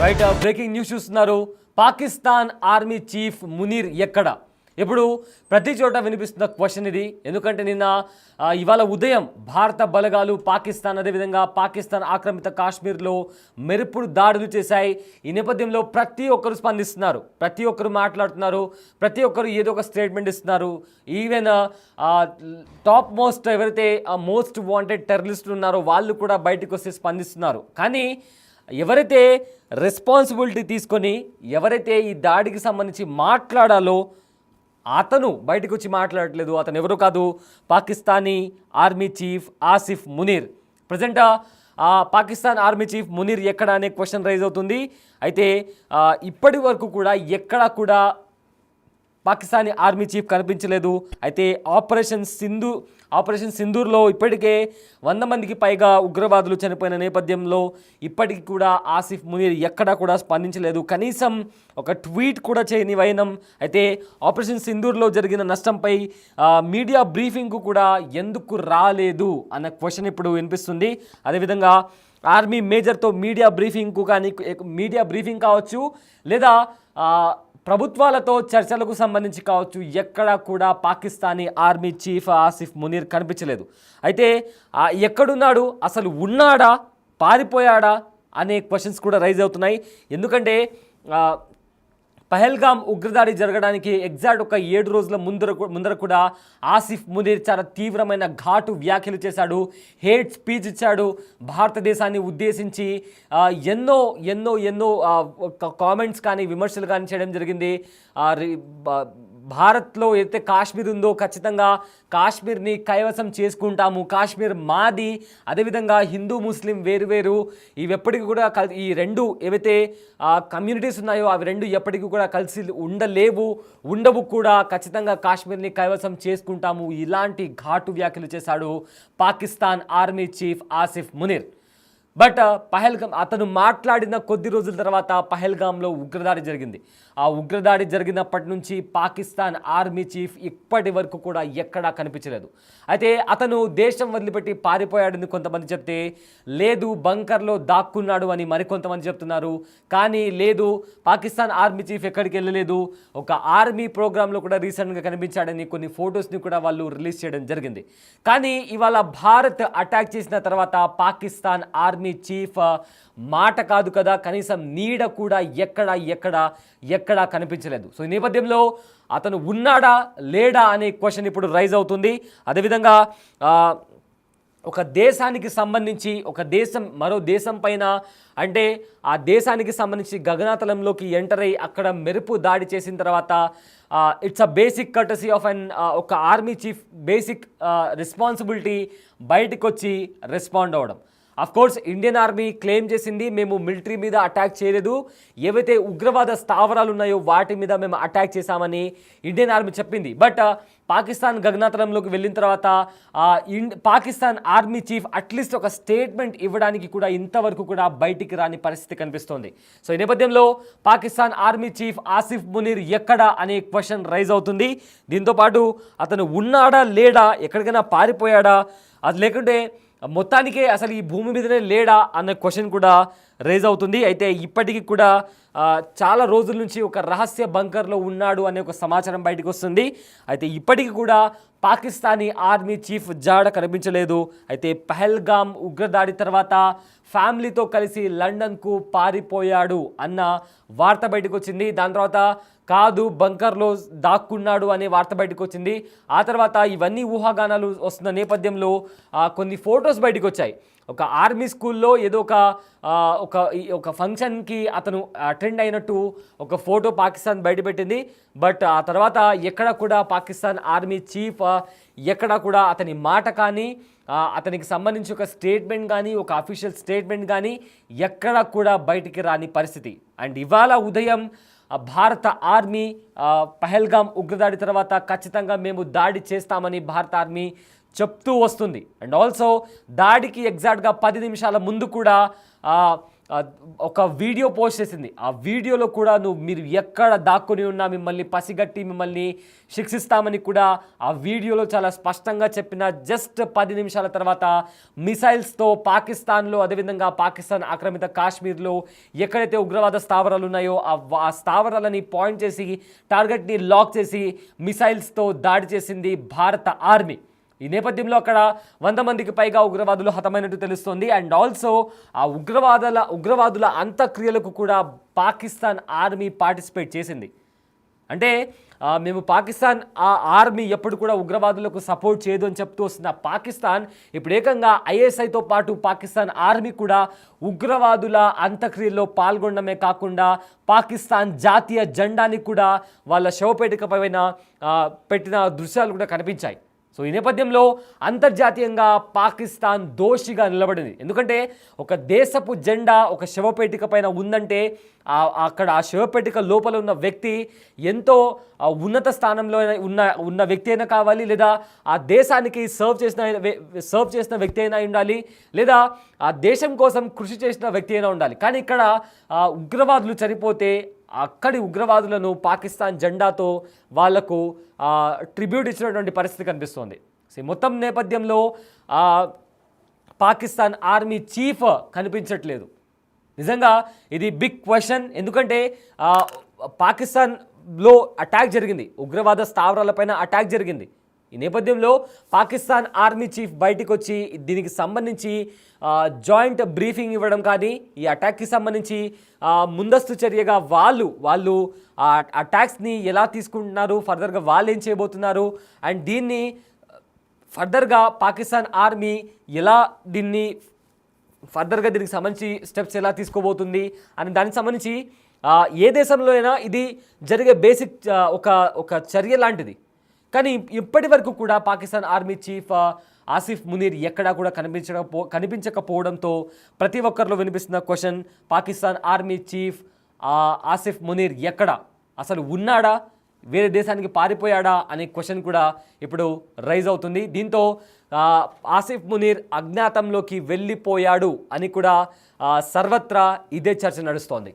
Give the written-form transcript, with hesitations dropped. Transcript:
Right breaking news చూస్తున్నారు. Pakistan army chief Munir ఎక్కడ? ఇప్పుడు ప్రతి చోట వినిపిస్తున్న క్వశ్చన్ ఇది. ఎందుకంటే ఇవాళ ఉదయం భారత బలగాలు పాకిస్తాన్ అదేవిధంగా పాకిస్తాన్ ఆక్రమిత కాశ్మీర్లో మెరుపుడు దాడులు చేశాయి. ఈ నేపథ్యంలో ప్రతి ఒక్కరు స్పందిస్తున్నారు, ప్రతి ఒక్కరు మాట్లాడుతున్నారు, ప్రతి ఒక్కరు ఏదో ఒక స్టేట్మెంట్ ఇస్తున్నారు. ఈవెన్ టాప్ మోస్ట్ ఎవరైతే మోస్ట్ వాంటెడ్ టెర్రరిస్టులు ఉన్నారో వాళ్ళు కూడా బయటకు వస్తే స్పందిస్తున్నారు. కానీ ఎవరైతే రెస్పాన్సిబిలిటీ తీసుకొని ఎవరైతే ఈ దాడికి సంబంధించి మాట్లాడాలో అతను బయటకు వచ్చి మాట్లాడట్లేదు. అతను ఎవరో కాదు, Pakistani army chief Asif Munir. Present Pakistan army chief Munir ఎక్కడ అనే క్వశ్చన్ రైజ్ అవుతుంది. అయితే ఇప్పటి వరకు కూడా ఎక్కడా కూడా పాకిస్తానీ ఆర్మీ చీఫ్ కనిపించలేదు. అయితే ఆపరేషన్ సింధూర్లో ఇప్పటికే 100 మందికి పైగా ఉగ్రవాదులు చనిపోయిన నేపథ్యంలో ఇప్పటికి కూడా ఆసిఫ్ మునీర్ ఎక్కడా కూడా స్పందించలేదు. కనీసం ఒక ట్వీట్ కూడా చేయని వైనం. అయితే ఆపరేషన్ సింధూర్లో జరిగిన నష్టంపై మీడియా బ్రీఫింగ్కు కూడా ఎందుకు రాలేదు అన్న క్వశ్చన్ ఇప్పుడు వినిపిస్తుంది. అదేవిధంగా ఆర్మీ మేజర్తో మీడియా బ్రీఫింగ్ కావచ్చు, లేదా ప్రభుత్వాలతో చర్చలకు సంబంధించి కావచ్చు, ఎక్కడా కూడా పాకిస్తానీ ఆర్మీ చీఫ్ ఆసిఫ్ మునీర్ కనిపించలేదు. అయితే ఎక్కడున్నాడు, అసలు ఉన్నాడా, పారిపోయాడా అనే క్వశ్చన్స్ కూడా రైజ్ అవుతున్నాయి. ఎందుకంటే పహల్గామ్ ఉగ్రదాడి జరగడానికి ఎగ్జాక్ట్ ఒక 7 రోజుల ముందర కూడా ఆసిఫ్ మునీర్ చాలా తీవ్రమైన ఘాటు వ్యాఖ్యలు చేశాడు, హేట్ స్పీచ్ ఇచ్చాడు. భారతదేశాన్ని ఉద్దేశించి ఎన్నో ఎన్నో ఎన్నో కామెంట్స్ కానీ విమర్శలు కానీ చేయడం జరిగింది. భారత్లో అయితే కాశ్మీర్ ఉందో ఖచ్చితంగా కాశ్మీర్ని కైవసం చేసుకుంటాము, కాశ్మీర్ మాది, అదేవిధంగా హిందూ ముస్లిం వేరు ఇవి ఎప్పటికీ కూడా ఈ రెండు ఏవైతే కమ్యూనిటీస్ ఉన్నాయో అవి రెండు ఎప్పటికీ కూడా కలిసి ఉండవు కూడా, ఖచ్చితంగా కాశ్మీర్ని కైవసం చేసుకుంటాము, ఇలాంటి ఘాటు వ్యాఖ్యలు చేశాడు Pakistan army chief Asif Munir. But అతను మాట్లాడిన కొద్ది రోజుల తర్వాత పహల్గామ్లో ఉగ్రదాడి జరిగింది. ఆ ఉగ్రదాడి జరిగినప్పటి నుంచి పాకిస్తాన్ ఆర్మీ చీఫ్ ఇప్పటి వరకు కూడా ఎక్కడా కనిపించలేదు. అయితే అతను దేశం వదిలిపెట్టి పారిపోయాడని కొంతమంది చెప్తే, లేదు బంకర్లో దాక్కున్నాడు అని మరికొంతమంది చెప్తున్నారు. కానీ లేదు, పాకిస్తాన్ ఆర్మీ చీఫ్ ఎక్కడికి వెళ్ళలేదు, ఒక ఆర్మీ ప్రోగ్రాంలో కూడా రీసెంట్గా కనిపించాడని కొన్ని ఫొటోస్ని కూడా వాళ్ళు రిలీజ్ చేయడం జరిగింది. కానీ ఇవాళ భారత్ అటాక్ చేసిన తర్వాత పాకిస్తాన్ ఆర్మీ చీఫ్ మాట కాదు కదా, కనీసం నీడ కూడా ఎక్కడా కనిపించలేదు. సో ఈ నేపథ్యంలో అతను ఉన్నాడా లేడా అనే క్వశ్చన్ ఇప్పుడు రైజ్ అవుతుంది. అదేవిధంగా ఒక దేశానికి సంబంధించి మరో దేశం పైన, అంటే ఆ దేశానికి సంబంధించి గగనాతలంలోకి ఎంటర్ అయ్యి అక్కడ మెరుపు దాడి చేసిన తర్వాత it's a basic courtesy of ఒక ఆర్మీ చీఫ్ బేసిక్ రెస్పాన్సిబిలిటీ బయటకు వచ్చి రెస్పాండ్ అవ్వడం. కోర్స్ ఇండియన్ ఆర్మీ క్లెయిమ్ చేసింది, మేము మిలిటరీ మీద అటాక్ చేయలేదు, ఏవైతే ఉగ్రవాద స్థావరాలు ఉన్నాయో వాటి మీద మేము అటాక్ చేశామని ఇండియన్ ఆర్మీ చెప్పింది. బట్ పాకిస్తాన్ గగనాతలంలోకి వెళ్ళిన తర్వాత పాకిస్తాన్ ఆర్మీ చీఫ్ అట్లీస్ట్ ఒక స్టేట్మెంట్ ఇవ్వడానికి కూడా ఇంతవరకు కూడా బయటికి రాని పరిస్థితి కనిపిస్తోంది. సో ఈ నేపథ్యంలో పాకిస్తాన్ ఆర్మీ చీఫ్ ఆసిఫ్ మునీర్ ఎక్కడా అనే క్వశ్చన్ రైజ్ అవుతుంది. దీంతోపాటు అతను ఉన్నాడా లేడా, ఎక్కడికైనా పారిపోయాడా, అది లేకుంటే మొత్తానికే అసలు ఈ భూమి మీదనే లేడా అన్న క్వశ్చన్ కూడా రేజ్ అవుతుంది. అయితే ఇప్పటికీ కూడా చాలా రోజుల నుంచి ఒక రహస్య బంకర్లో ఉన్నాడు అనే ఒక సమాచారం బయటకు వస్తుంది. అయితే ఇప్పటికీ కూడా పాకిస్తానీ ఆర్మీ చీఫ్ జాడ కనిపించలేదు. అయితే పహల్గామ్ ఉగ్రదాడి తర్వాత ఫ్యామిలీతో కలిసి లండన్కు పారిపోయాడు అన్న వార్త బయటకు వచ్చింది. దాని తర్వాత కాదు బంకర్లో దాక్కున్నాడు అనే వార్త బయటకు వచ్చింది. ఆ తర్వాత ఇవన్నీ ఊహాగానాలు వస్తున్న నేపథ్యంలో కొన్ని ఫొటోస్ బయటకు వచ్చాయి. ఒక ఆర్మీ స్కూల్లో ఏదో ఒక ఫంక్షన్కి అతను అటెండ్ అయినట్టు ఒక ఫోటో పాకిస్తాన్ బయటపెట్టింది. బట్ ఆ తర్వాత ఎక్కడ కూడా పాకిస్తాన్ ఆర్మీ చీఫ్ ఎక్కడ కూడా అతని మాట కానీ అతనికి సంబంధించి ఒక స్టేట్మెంట్ కానీ ఒక అఫీషియల్ స్టేట్మెంట్ కానీ ఎక్కడ కూడా బయటికి రాని పరిస్థితి. అండ్ ఇవాళ ఉదయం భారత ఆర్మీ పహల్గామ్ ఉగ్రదాడి తర్వాత ఖచ్చితంగా మేము దాడి చేస్తామని భారత ఆర్మీ చెప్తూ వస్తుంది. అండ్ ఆల్సో దాడికి ఎగ్జాక్ట్గా 10 నిమిషాల ముందు కూడా ఆ, ఒక వీడియో పోస్ట్ చేసింది. ఆ వీడియోలో కూడా మీరు ఎక్కడ దాక్కుని ఉన్నా మిమ్మల్ని పసిగట్టి మిమ్మల్ని శిక్షిస్తామని కూడా ఆ వీడియోలో చాలా స్పష్టంగా చెప్పిన జస్ట్ 10 నిమిషాల తర్వాత మిసైల్స్తో పాకిస్తాన్లో, అదేవిధంగా పాకిస్తాన్ ఆక్రమిత కాశ్మీర్లో ఎక్కడైతే ఉగ్రవాద స్థావరాలు ఉన్నాయో ఆ స్థావరాలని పాయింట్ చేసి టార్గెట్ని లాక్ చేసి మిసైల్స్తో దాడి చేసింది భారత ఆర్మీ. ఈ నేపథ్యంలో అక్కడ 100 మందికి పైగా ఉగ్రవాదులు హతమైనట్టు తెలుస్తోంది. అండ్ ఆల్సో ఆ ఉగ్రవాదుల అంత్యక్రియలకు కూడా పాకిస్తాన్ ఆర్మీ పార్టిసిపేట్ చేసింది. అంటే మేము పాకిస్తాన్ ఆ ఆర్మీ ఎప్పుడు కూడా ఉగ్రవాదులకు సపోర్ట్ చేయదు అని చెప్తూ వస్తున్న పాకిస్తాన్ ఇప్పుడు ఏకంగా ఐఎస్ఐతో పాటు పాకిస్తాన్ ఆర్మీ కూడా ఉగ్రవాదుల అంత్యక్రియల్లో పాల్గొనడమే కాకుండా పాకిస్తాన్ జాతీయ జెండాని కూడా వాళ్ళ శవపేటిక పైన పెట్టిన దృశ్యాలు కూడా కనిపించాయి. సో ఈ నేపథ్యంలో అంతర్జాతీయంగా పాకిస్తాన్ దోషిగా నిలబడింది. ఎందుకంటే ఒక దేశపు జెండా ఒక శవపేటిక పైన ఉందంటే అక్కడ ఆ శవపేటిక లోపల ఉన్న వ్యక్తి ఎంతో ఉన్నత స్థానంలో ఉన్న వ్యక్తి అయినా కావాలి, లేదా ఆ దేశానికి సర్వ్ చేసిన వ్యక్తి అయినా ఉండాలి, లేదా ఆ దేశం కోసం కృషి చేసిన వ్యక్తి అయినా ఉండాలి. కానీ ఇక్కడ ఉగ్రవాదులు చనిపోతే అక్కడి ఉగ్రవాదులను పాకిస్తాన్ జెండాతో వాళ్లకు ట్రిబ్యూట్ ఇచ్చినటువంటి పరిస్థితి కనిపిస్తోంది. సో మొత్తం నేపథ్యంలో పాకిస్తాన్ ఆర్మీ చీఫ్ కనిపించట్లేదు. నిజంగా ఇది బిగ్ క్వశ్చన్. ఎందుకంటే పాకిస్తాన్లో అటాక్ జరిగింది, ఉగ్రవాద స్థావరాలపైన అటాక్ జరిగింది. ఈ నేపథ్యంలో పాకిస్తాన్ ఆర్మీ చీఫ్ బయటకు వచ్చి దీనికి సంబంధించి జాయింట్ బ్రీఫింగ్ ఇవ్వడం కానీ, ఈ అటాక్కి సంబంధించి ముందస్తు చర్యగా వాళ్ళు అటాక్స్ని ఎలా తీసుకుంటున్నారు, ఫర్దర్గా వాళ్ళు ఏం చేయబోతున్నారు, అండ్ దీన్ని ఫర్దర్గా పాకిస్తాన్ ఆర్మీ ఎలా దీనికి సంబంధించి స్టెప్స్ ఎలా తీసుకోబోతుంది అని దానికి సంబంధించి ఏ దేశంలో అయినా ఇది జరిగే బేసిక్ ఒక చర్య లాంటిది. కానీ ఇప్పటి వరకు కూడా పాకిస్తాన్ ఆర్మీ చీఫ్ ఆసిఫ్ మునీర్ ఎక్కడా కూడా కనిపించకపోవడంతో ప్రతి ఒక్కరిలో వినిపిస్తున్న question, Pakistan army chief Asif Munir ఎక్కడ, అసలు ఉన్నాడా, వేరే దేశానికి పారిపోయాడా అనే క్వశ్చన్ కూడా ఇప్పుడు రైజ్ అవుతుంది. దీంతో ఆసిఫ్ మునీర్ అజ్ఞాతంలోకి వెళ్ళిపోయాడు అని కూడా సర్వత్రా ఇదే చర్చ నడుస్తోంది.